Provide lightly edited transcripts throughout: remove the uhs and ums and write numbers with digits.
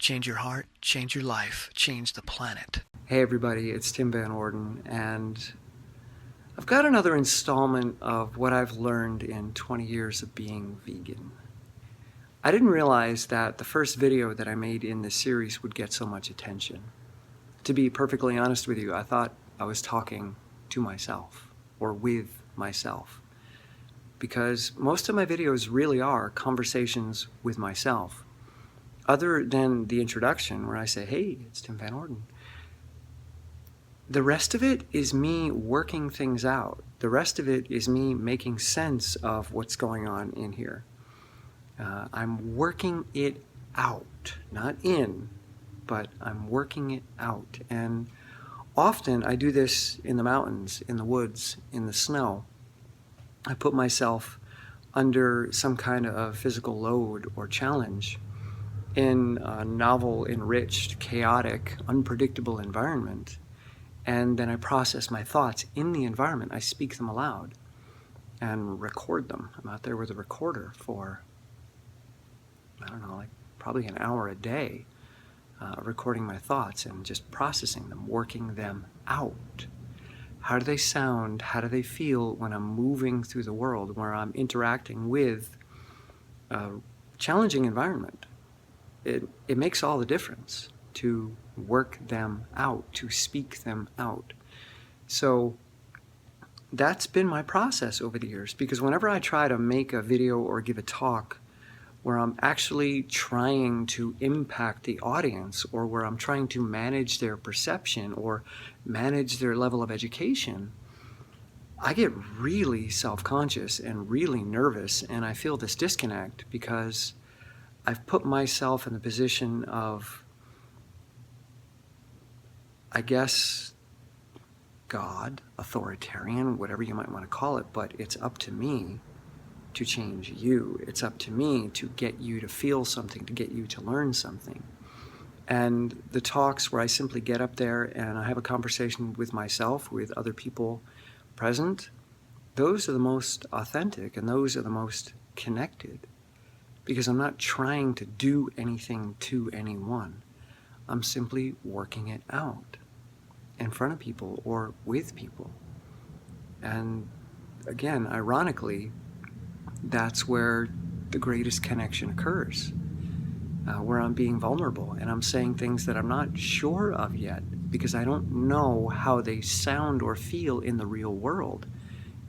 Change your heart, change your life, change the planet. Hey everybody, it's Tim Van Orden, and I've got another installment of what I've learned in 20 years of being vegan. I didn't realize that the first video that I made in this series would get so much attention. To be perfectly honest with you, I thought I was talking to myself, or with myself, because most of my videos really are conversations with myself. Other than the introduction where I say, hey, it's Tim Van Orden. The rest of it is me working things out. The rest of it is me making sense of what's going on in here. I'm working it out, not in, but I'm working it out. And often I do this in the mountains, in the woods, in the snow. I put myself under some kind of physical load or challenge in a novel, enriched, chaotic, unpredictable environment. And then I process my thoughts in the environment. I speak them aloud and record them. I'm out there with a recorder for, I don't know, like probably an hour a day, recording my thoughts and just processing them, working them out. How do they sound? How do they feel when I'm moving through the world, where I'm interacting with a challenging environment? It makes all the difference to work them out, to speak them out. So that's been my process over the years, because whenever I try to make a video or give a talk where I'm actually trying to impact the audience, or where I'm trying to manage their perception or manage their level of education, I get really self-conscious and really nervous, and I feel this disconnect because I've put myself in the position of, I guess, God, authoritarian, whatever you might want to call it, but it's up to me to change you. It's up to me to get you to feel something, to get you to learn something. And the talks where I simply get up there and I have a conversation with myself, with other people present, those are the most authentic and those are the most connected, because I'm not trying to do anything to anyone. I'm simply working it out in front of people or with people. And again, ironically, that's where the greatest connection occurs, where I'm being vulnerable and I'm saying things that I'm not sure of yet, because I don't know how they sound or feel in the real world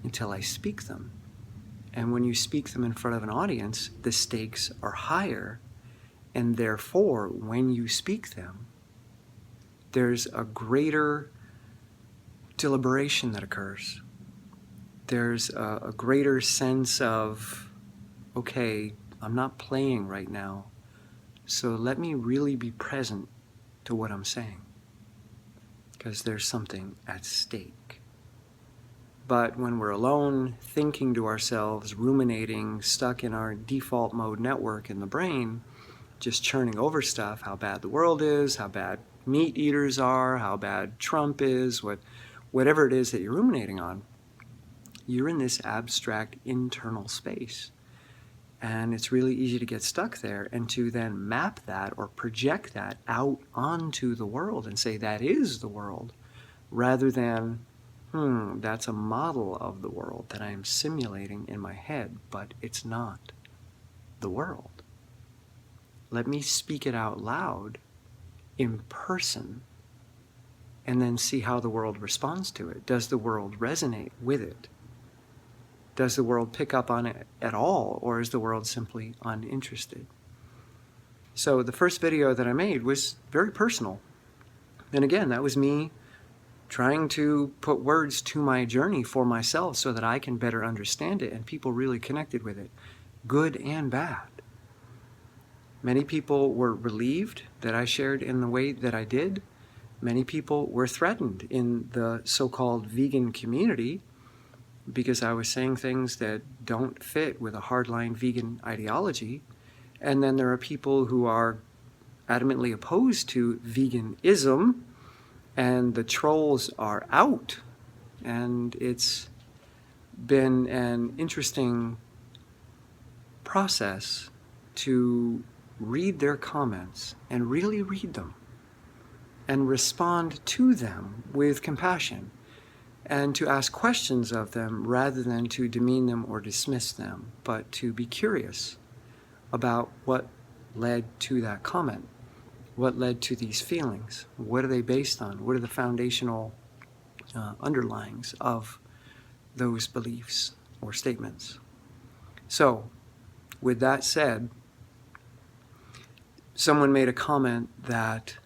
until I speak them. And when you speak them in front of an audience, the stakes are higher, and therefore, when you speak them, there's a greater deliberation that occurs. There's a greater sense of, okay, I'm not playing right now, so let me really be present to what I'm saying, because there's something at stake. But when we're alone, thinking to ourselves, ruminating, stuck in our default mode network in the brain, just churning over stuff, how bad the world is, how bad meat eaters are, how bad Trump is, whatever it is that you're ruminating on, you're in this abstract internal space. And it's really easy to get stuck there and to then map that or project that out onto the world and say that is the world, rather than, that's a model of the world that I am simulating in my head, but it's not the world. Let me speak it out loud in person and then see how the world responds to it. Does the world resonate with it? Does the world pick up on it at all, or is the world simply uninterested? So the first video that I made was very personal. And again, that was me trying to put words to my journey for myself so that I can better understand it, and people really connected with it, good and bad. Many people were relieved that I shared in the way that I did. Many people were threatened in the so-called vegan community because I was saying things that don't fit with a hardline vegan ideology. And then there are people who are adamantly opposed to veganism, and the trolls are out. And it's been an interesting process to read their comments and really read them and respond to them with compassion and to ask questions of them rather than to demean them or dismiss them, but to be curious about what led to that comment, what led to these feelings, what are they based on, what are the foundational underlyings of those beliefs or statements. So, with that said, someone made a comment that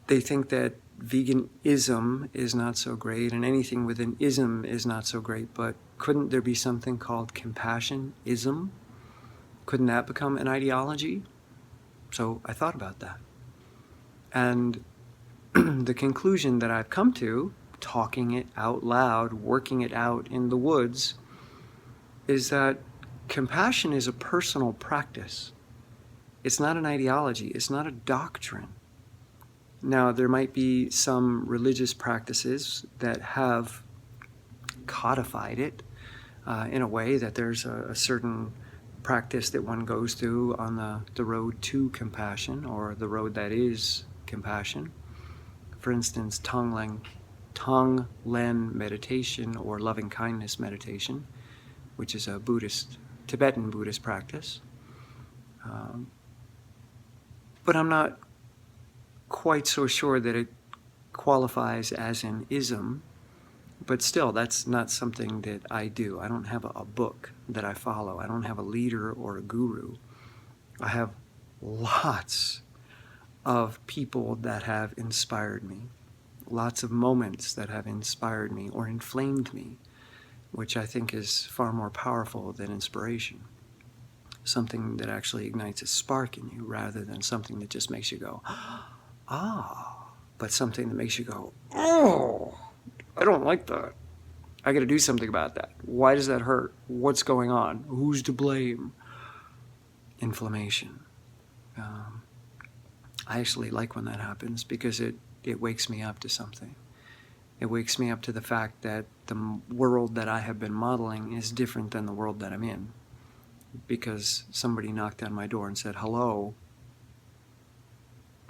they think that veganism is not so great and anything with an ism is not so great, but couldn't there be something called compassionism? Couldn't that become an ideology? So I thought about that. And the conclusion that I've come to, talking it out loud, working it out in the woods, is that compassion is a personal practice. It's not an ideology. It's not a doctrine. Now, there might be some religious practices that have codified it in a way that there's a certain practice that one goes through on the road to compassion, or the road that is compassion. For instance, Tonglen meditation or loving kindness meditation, which is a Tibetan Buddhist practice. But I'm not quite so sure that it qualifies as an ism, but still, that's not something that I do. I don't have a book that I follow. I don't have a leader or a guru. I have lots of people that have inspired me, lots of moments that have inspired me or inflamed me, which I think is far more powerful than inspiration. Something that actually ignites a spark in you rather than something that just makes you go, ah, but something that makes you go, oh, I don't like that. I got to do something about that. Why does that hurt? What's going on? Who's to blame? Inflammation. I actually like when that happens because it wakes me up to something. It wakes me up to the fact that the world that I have been modeling is different than the world that I'm in. Because somebody knocked on my door and said, hello,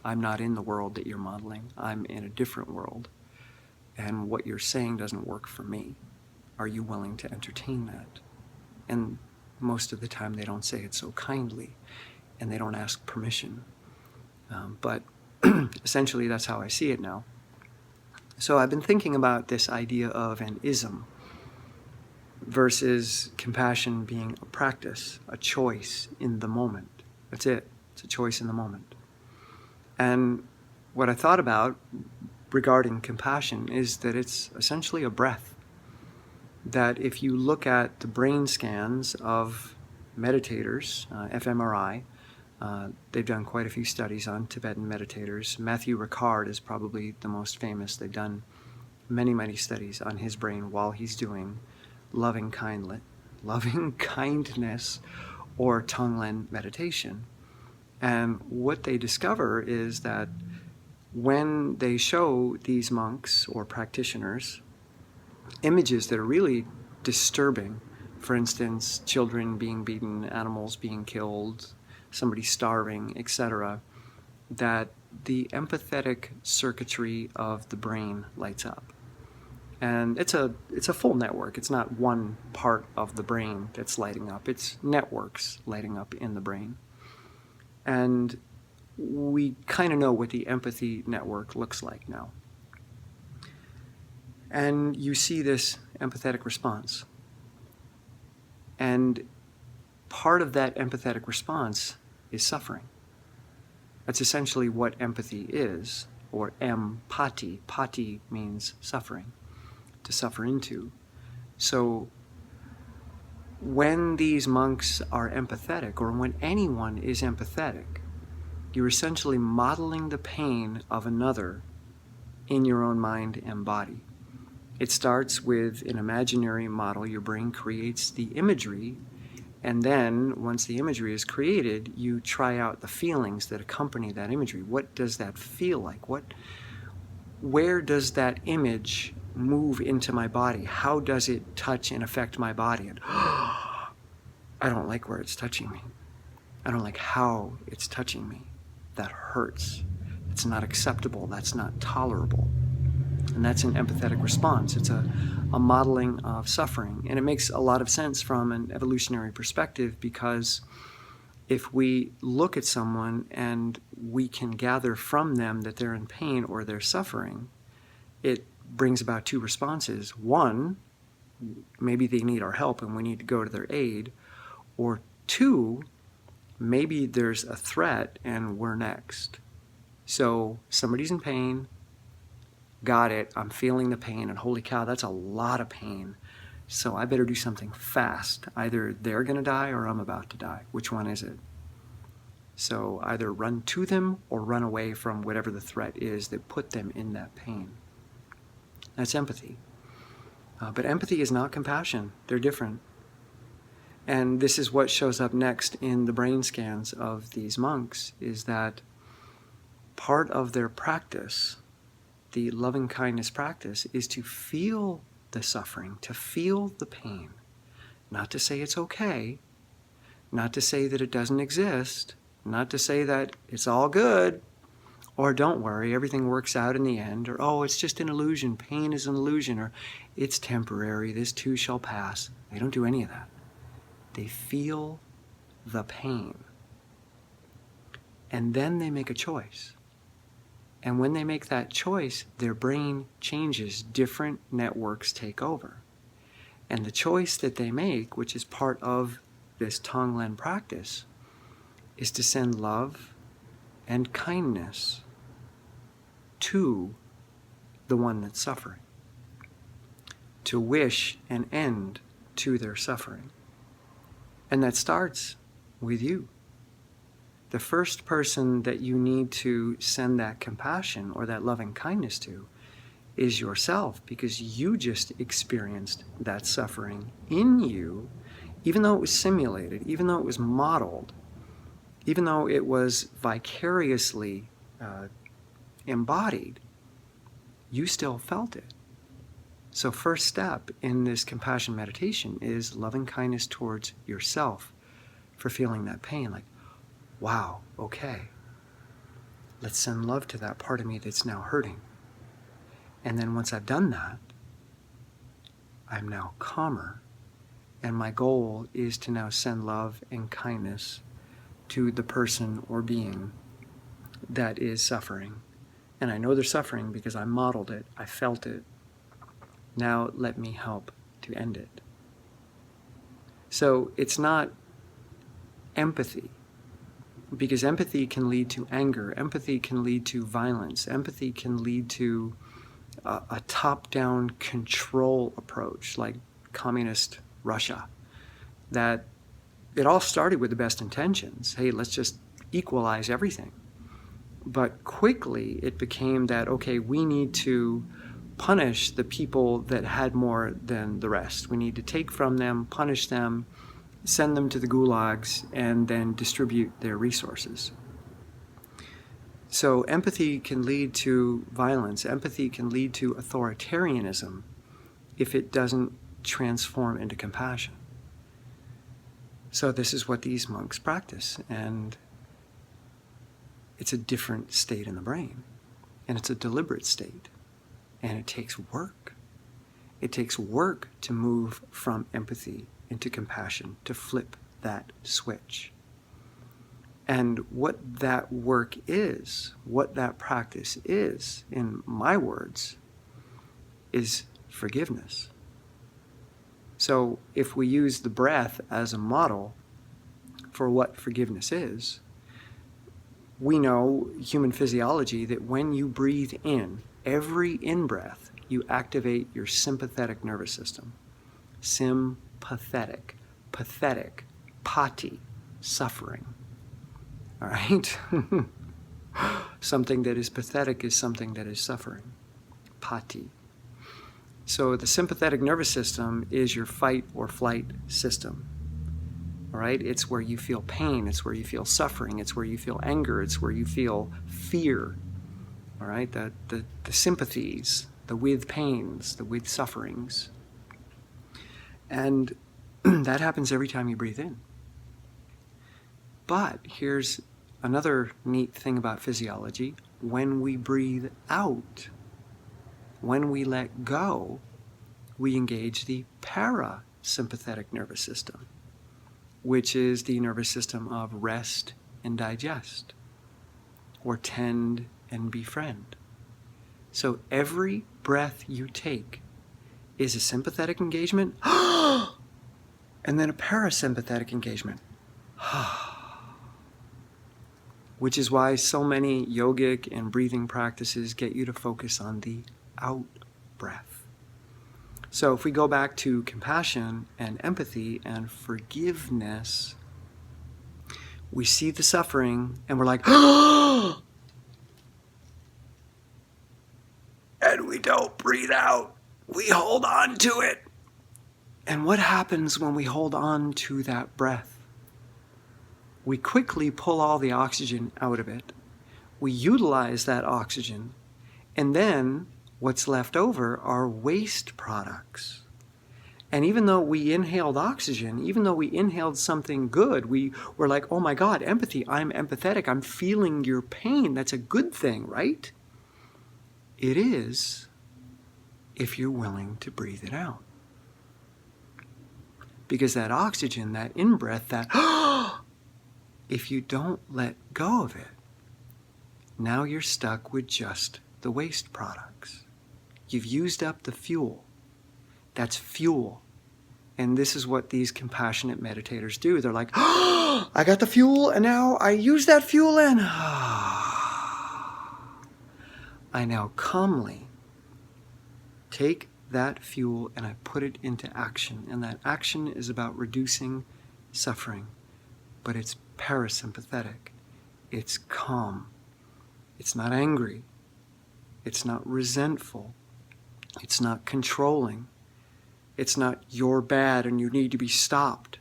I'm not in the world that you're modeling. I'm in a different world. And what you're saying doesn't work for me. Are you willing to entertain that? And most of the time they don't say it so kindly, and they don't ask permission. But essentially that's how I see it now. So I've been thinking about this idea of an ism versus compassion being a practice, a choice in the moment. That's it. It's a choice in the moment. And what I thought about regarding compassion is that it's essentially a breath. That if you look at the brain scans of meditators, fMRI, they've done quite a few studies on Tibetan meditators. Matthew Ricard is probably the most famous. They've done many, many studies on his brain while he's doing loving kindness or Tonglen meditation. And what they discover is that when they show these monks or practitioners images that are really disturbing, for instance, children being beaten, animals being killed, somebody starving, etc., that the empathetic circuitry of the brain lights up. And it's a full network. It's not one part of the brain that's lighting up. It's networks lighting up in the brain. And we kind of know what the empathy network looks like now. And you see this empathetic response. And part of that empathetic response is suffering. That's essentially what empathy is, or empati. Pati means suffering, to suffer into. So when these monks are empathetic, or when anyone is empathetic, you're essentially modeling the pain of another in your own mind and body. It starts with an imaginary model. Your brain creates the imagery, and then once the imagery is created, you try out the feelings that accompany that imagery. What does that feel like? Where does that image move into my body? How does it touch and affect my body? And I don't like where it's touching me. I don't like how it's touching me. That hurts. It's not acceptable. That's not tolerable. And that's an empathetic response. It's a modeling of suffering. And it makes a lot of sense from an evolutionary perspective, because if we look at someone and we can gather from them that they're in pain or they're suffering, it brings about two responses. One, maybe they need our help and we need to go to their aid. Or two, maybe there's a threat and we're next. So somebody's in pain, got it, I'm feeling the pain, and holy cow, that's a lot of pain. So I better do something fast. Either they're going to die or I'm about to die. Which one is it? So either run to them or run away from whatever the threat is that put them in that pain. That's empathy. But empathy is not compassion. They're different. And this is what shows up next in the brain scans of these monks, is that part of their practice, the loving kindness practice, is to feel the suffering, to feel the pain. Not to say it's okay, not to say that it doesn't exist, not to say that it's all good, or don't worry, everything works out in the end, or oh, it's just an illusion, pain is an illusion, or it's temporary, this too shall pass. They don't do any of that. They feel the pain. And then they make a choice. And when they make that choice, their brain changes. Different networks take over. And the choice that they make, which is part of this Tonglen practice, is to send love and kindness to the one that's suffering. To wish an end to their suffering. And that starts with you. The first person that you need to send that compassion or that loving kindness to is yourself, because you just experienced that suffering in you, even though it was simulated, even though it was modeled, even though it was vicariously embodied, you still felt it. So first step in this compassion meditation is loving kindness towards yourself for feeling that pain. Like, wow, okay, let's send love to that part of me that's now hurting. And then once I've done that, I'm now calmer. And my goal is to now send love and kindness to the person or being that is suffering. And I know they're suffering because I modeled it, I felt it. Now let me help to end it. So it's not empathy, because empathy can lead to anger, empathy can lead to violence, empathy can lead to a top-down control approach like communist Russia. That it all started with the best intentions. Hey, let's just equalize everything. But quickly it became that, okay, we need to punish the people that had more than the rest. We need to take from them, punish them, send them to the gulags, and then distribute their resources. So empathy can lead to violence. Empathy can lead to authoritarianism if it doesn't transform into compassion. So this is what these monks practice, and it's a different state in the brain, and it's a deliberate state. And it takes work. It takes work to move from empathy into compassion, to flip that switch. And what that work is, what that practice is, in my words, is forgiveness. So if we use the breath as a model for what forgiveness is, we know human physiology that when you breathe in, every in-breath, you activate your sympathetic nervous system. Sympathetic, pathetic, pati, suffering. All right? Something that is pathetic is something that is suffering. Pati. So the sympathetic nervous system is your fight or flight system. All right? It's where you feel pain. It's where you feel suffering. It's where you feel anger. It's where you feel fear. All right? The sympathies, the with pains, the with sufferings. And that happens every time you breathe in. But here's another neat thing about physiology. When we breathe out, when we let go, we engage the parasympathetic nervous system, which is the nervous system of rest and digest, or tend and befriend. So every breath you take is a sympathetic engagement, and then a parasympathetic engagement. Which is why so many yogic and breathing practices get you to focus on the out breath. So if we go back to compassion and empathy and forgiveness, we see the suffering and we're like, and we don't breathe out. We hold on to it. And what happens when we hold on to that breath? We quickly pull all the oxygen out of it. We utilize that oxygen. And then what's left over are waste products. And even though we inhaled oxygen, even though we inhaled something good, we were like, oh my God, empathy, I'm empathetic, I'm feeling your pain. That's a good thing, right? It is, if you're willing to breathe it out. Because that oxygen, that in-breath, that if you don't let go of it, now you're stuck with just the waste products. You've used up the fuel. That's fuel. And this is what these compassionate meditators do. They're like, I got the fuel, and now I use that fuel, and I now calmly take that fuel and I put it into action. And that action is about reducing suffering. But it's parasympathetic. It's calm. It's not angry. It's not resentful. It's not controlling. It's not you're bad and you need to be stopped.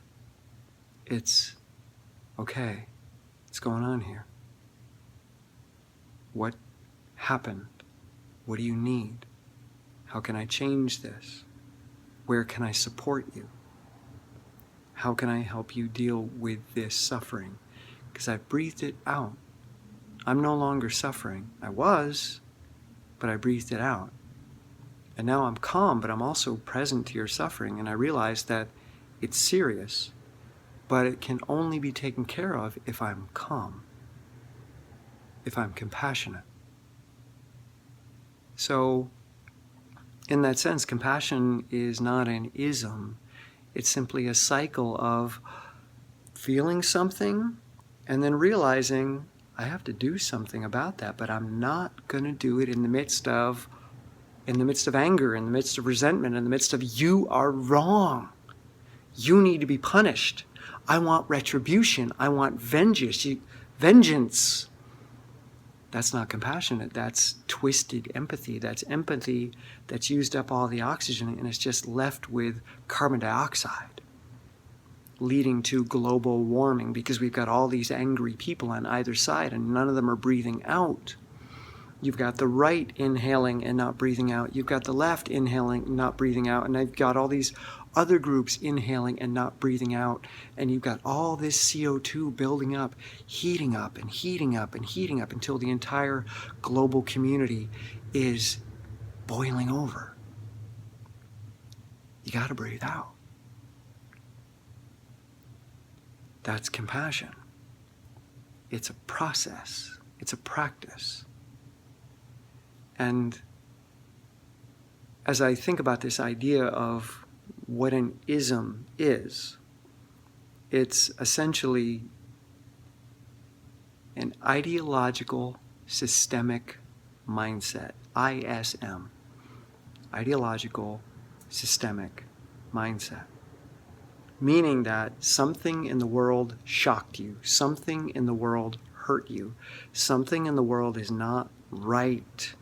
It's, okay, what's going on here? What happened? What do you need? How can I change this? Where can I support you? How can I help you deal with this suffering? Because I breathed it out. I'm no longer suffering. I was, but I breathed it out. And now I'm calm, but I'm also present to your suffering. And I realize that it's serious, but it can only be taken care of if I'm calm, if I'm compassionate. So, in that sense, compassion is not an ism. It's simply a cycle of feeling something and then realizing I have to do something about that, but I'm not going to do it in the midst of anger, in the midst of resentment, in the midst of you are wrong. You need to be punished. I want retribution. I want vengeance. That's not compassionate. That's twisted empathy. That's empathy that's used up all the oxygen and it's just left with carbon dioxide, leading to global warming because we've got all these angry people on either side and none of them are breathing out. You've got the right inhaling and not breathing out. You've got the left inhaling and not breathing out. And I've got all these other groups inhaling and not breathing out. And you've got all this CO2 building up, heating up and heating up and heating up until the entire global community is boiling over. You got to breathe out. That's compassion. It's a process. It's a practice. And as I think about this idea of what an ism is, it's essentially an ideological systemic mindset, ISM, ideological systemic mindset. Meaning that something in the world shocked you, something in the world hurt you, something in the world is not right.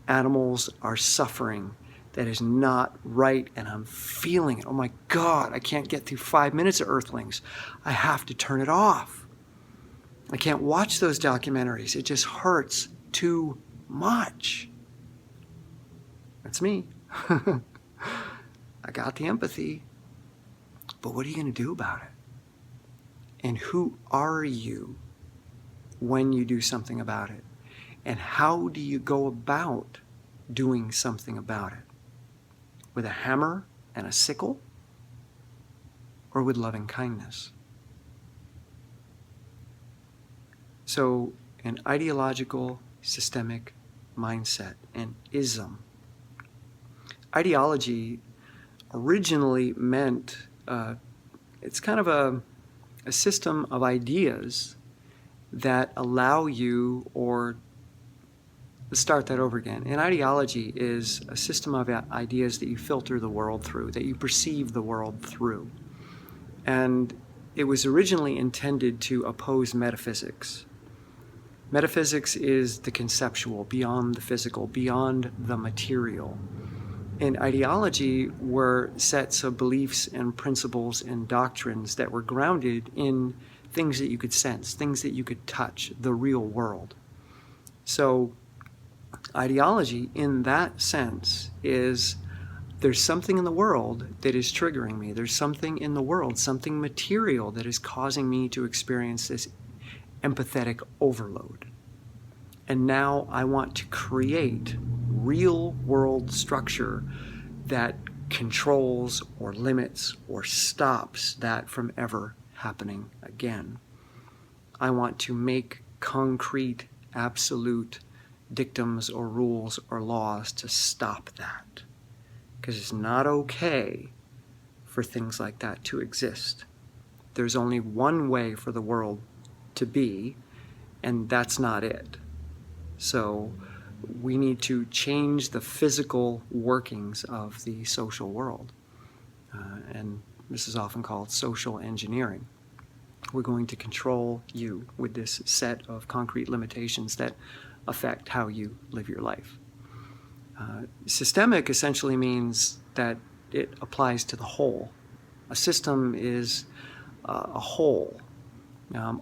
Animals are suffering. That is not right, and I'm feeling it. Oh my God, I can't get through 5 minutes of Earthlings. I have to turn it off. I can't watch those documentaries. It just hurts too much. That's me. I got the empathy. But what are you going to do about it? And who are you when you do something about it? And how do you go about doing something about it? With a hammer and a sickle, or with loving kindness? So an ideological, systemic mindset, an ism. Ideology originally meant, it's kind of a system of ideas that allow you, or let's start that over again. An ideology is a system of ideas that you filter the world through, that you perceive the world through. And it was originally intended to oppose metaphysics. Metaphysics is the conceptual, beyond the physical, beyond the material. And ideology were sets of beliefs and principles and doctrines that were grounded in things that you could sense, things that you could touch, the real world. So ideology in that sense is, there's something in the world that is triggering me. There's something in the world, something material, that is causing me to experience this empathetic overload. And now I want to create real world structure that controls or limits or stops that from ever happening again. I want to make concrete, absolute dictums or rules or laws to stop that. Because it's not okay for things like that to exist. There's only one way for the world to be, and that's not it. So we need to change the physical workings of the social world. And this is often called social engineering. We're going to control you with this set of concrete limitations that affect how you live your life. Systemic essentially means that it applies to the whole. A system is a whole,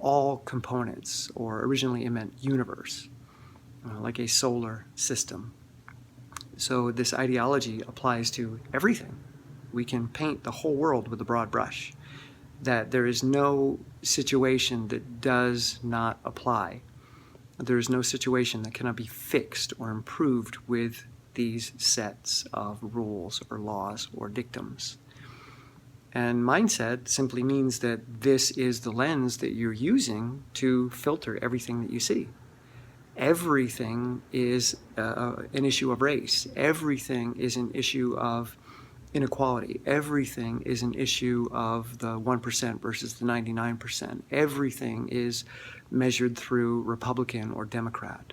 all components, or originally it meant universe, like a solar system. So this ideology applies to everything. We can paint the whole world with a broad brush, that there is no situation that does not apply. There is no situation that cannot be fixed or improved with these sets of rules or laws or dictums. And mindset simply means that this is the lens that you're using to filter everything that you see. Everything is an issue of race. Everything is an issue of inequality. Everything is an issue of the 1% versus the 99%. Everything is measured through Republican or Democrat.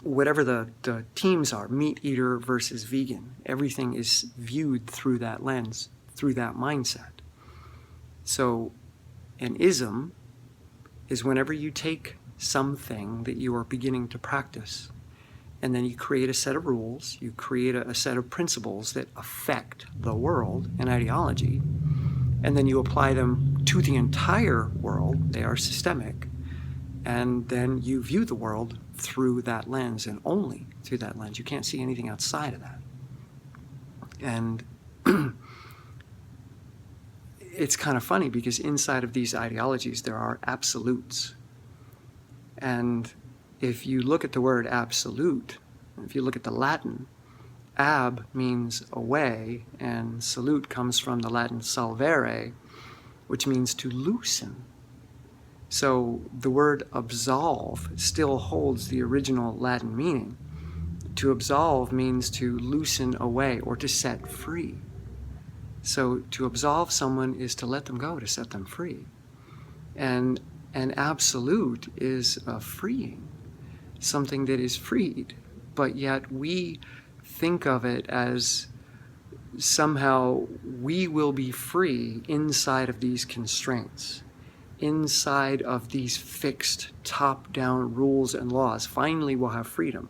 Whatever the teams are, meat eater versus vegan, everything is viewed through that lens, through that mindset. So an ism is whenever you take something that you are beginning to practice, and then you create a set of rules, you create a set of principles that affect the world, an ideology, and then you apply them to the entire world. They are systemic. And then you view the world through that lens, and only through that lens. You can't see anything outside of that. And it's kind of funny because inside of these ideologies there are absolutes. And if you look at the word absolute, if you look at the Latin, ab means away, and salute comes from the Latin salvere, which means to loosen. So the word absolve still holds the original Latin meaning. To absolve means to loosen away or to set free. So to absolve someone is to let them go, to set them free. And an absolute is a freeing, something that is freed, but yet we think of it as somehow we will be free inside of these constraints, inside of these fixed top-down rules and laws. Finally we'll have freedom.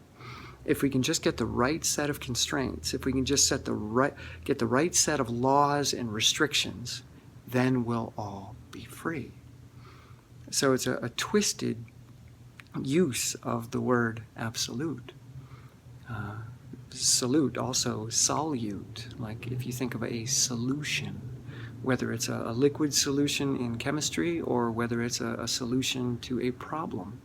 If we can just get the right set of constraints, if we can just get the right set of laws and restrictions, then we'll all be free. So it's a twisted use of the word absolute. Salute, also solute, like if you think of a solution, whether it's a liquid solution in chemistry or whether it's a solution to a problem.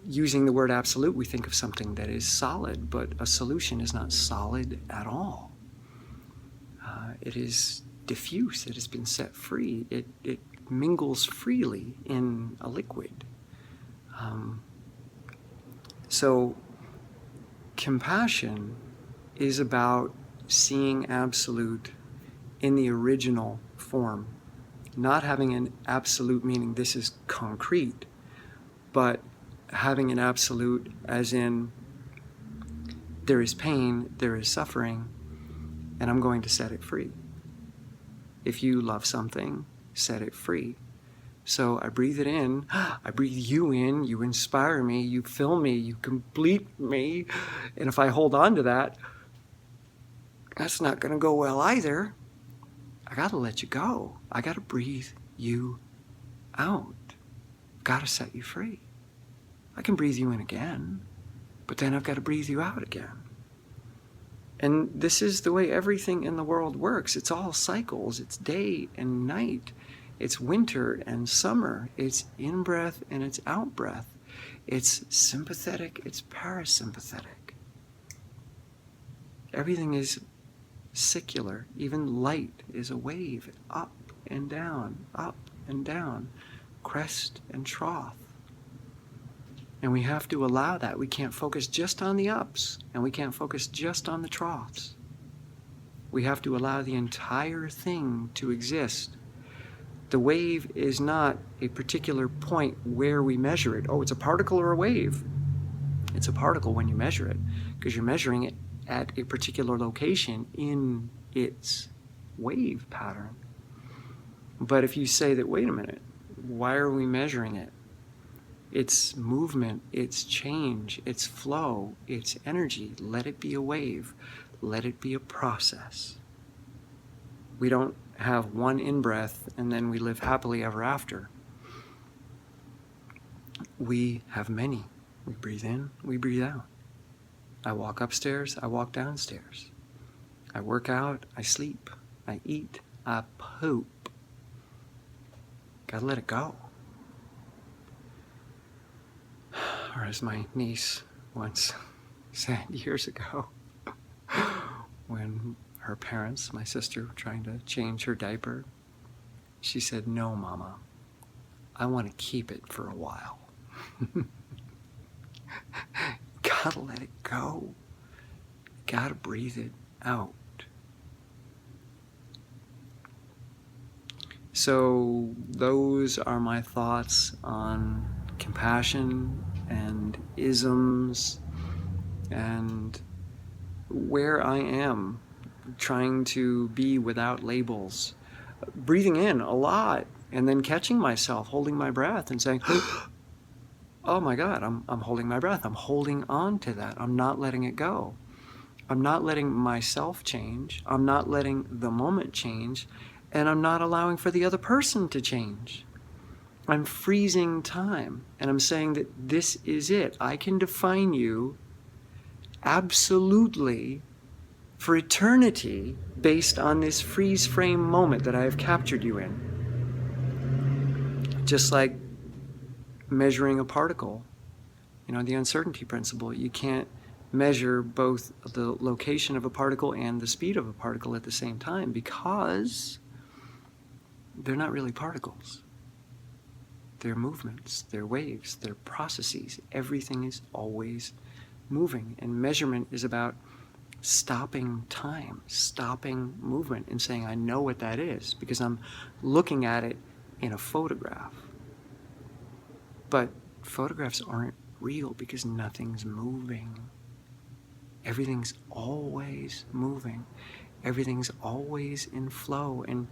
Using the word absolute, we think of something that is solid, but a solution is not solid at all. It is diffuse. It has been set free. It mingles freely in a liquid. So compassion is about seeing absolute in the original form, not having an absolute meaning this is concrete, but having an absolute as in there is pain, there is suffering, and I'm going to set it free. If you love something, set it free. So I breathe it in, I breathe you in, you inspire me, you fill me, you complete me. And if I hold on to that, that's not going to go well either. I got to let you go. I got to breathe you out. Got to set you free. I can breathe you in again, but then I've got to breathe you out again. And this is the way everything in the world works. It's all cycles. It's day and night. It's winter and summer. It's in-breath and it's out-breath. It's sympathetic. It's parasympathetic. Everything is secular. Even light is a wave, up and down, crest and trough. And we have to allow that. We can't focus just on the ups, and we can't focus just on the troughs. We have to allow the entire thing to exist. The wave is not a particular point where we measure it. Oh, it's a particle or a wave. It's a particle when you measure it, because you're measuring it at a particular location in its wave pattern. But if you say that, wait a minute, why are we measuring it? It's movement, it's change, it's flow, it's energy. Let it be a wave. Let it be a process. We don't have one in-breath and then we live happily ever after. We have many. We breathe in, we breathe out. I walk upstairs, I walk downstairs. I work out, I sleep, I eat, I poop. Gotta let it go. Or as my niece once said years ago, when her parents, my sister, were trying to change her diaper, she said, "No, Mama, I want to keep it for a while." Gotta let it go. Gotta breathe it out. So those are my thoughts on compassion and isms and where I am trying to be without labels. Breathing in a lot and then catching myself, holding my breath and saying, oh my God, I'm holding my breath. I'm holding on to that. I'm not letting it go. I'm not letting myself change. I'm not letting the moment change. And I'm not allowing for the other person to change. I'm freezing time. And I'm saying that this is it. I can define you absolutely for eternity based on this freeze frame moment that I have captured you in. Just like measuring a particle, the uncertainty principle. You can't measure both the location of a particle and the speed of a particle at the same time because they're not really particles. They're movements, they're waves, they're processes. Everything is always moving, and measurement is about stopping time, stopping movement, and saying, I know what that is because I'm looking at it in a photograph. But photographs aren't real because nothing's moving. Everything's always moving. Everything's always in flow. And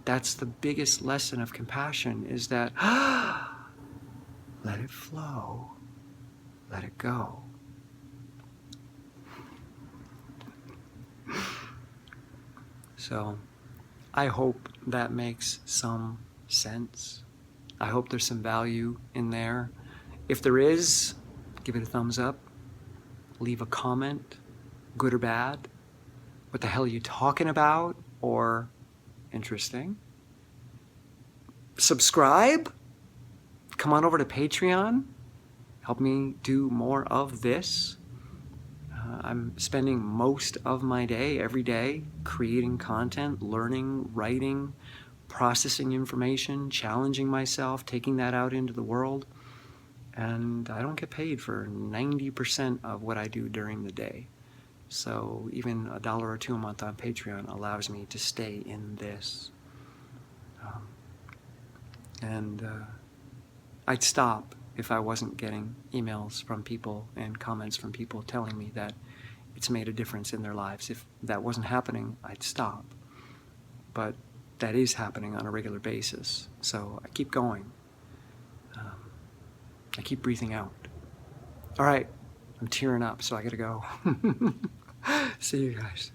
that's the biggest lesson of compassion, is that let it flow, let it go. So I hope that makes some sense. I hope there's some value in there. If there is, give it a thumbs up. Leave a comment, good or bad. what the hell are you talking about? Or interesting. Subscribe. Come on over to Patreon. Help me do more of this. I'm spending most of my day, every day, creating content, learning, writing, processing information, challenging myself, taking that out into the world. And I don't get paid for 90% of what I do during the day. So even $1 or $2 a month on Patreon allows me to stay in this. I'd stop if I wasn't getting emails from people and comments from people telling me that it's made a difference in their lives. If that wasn't happening, I'd stop. But that is happening on a regular basis. So I keep going. I keep breathing out. All right, I'm tearing up, so I gotta go. See you guys.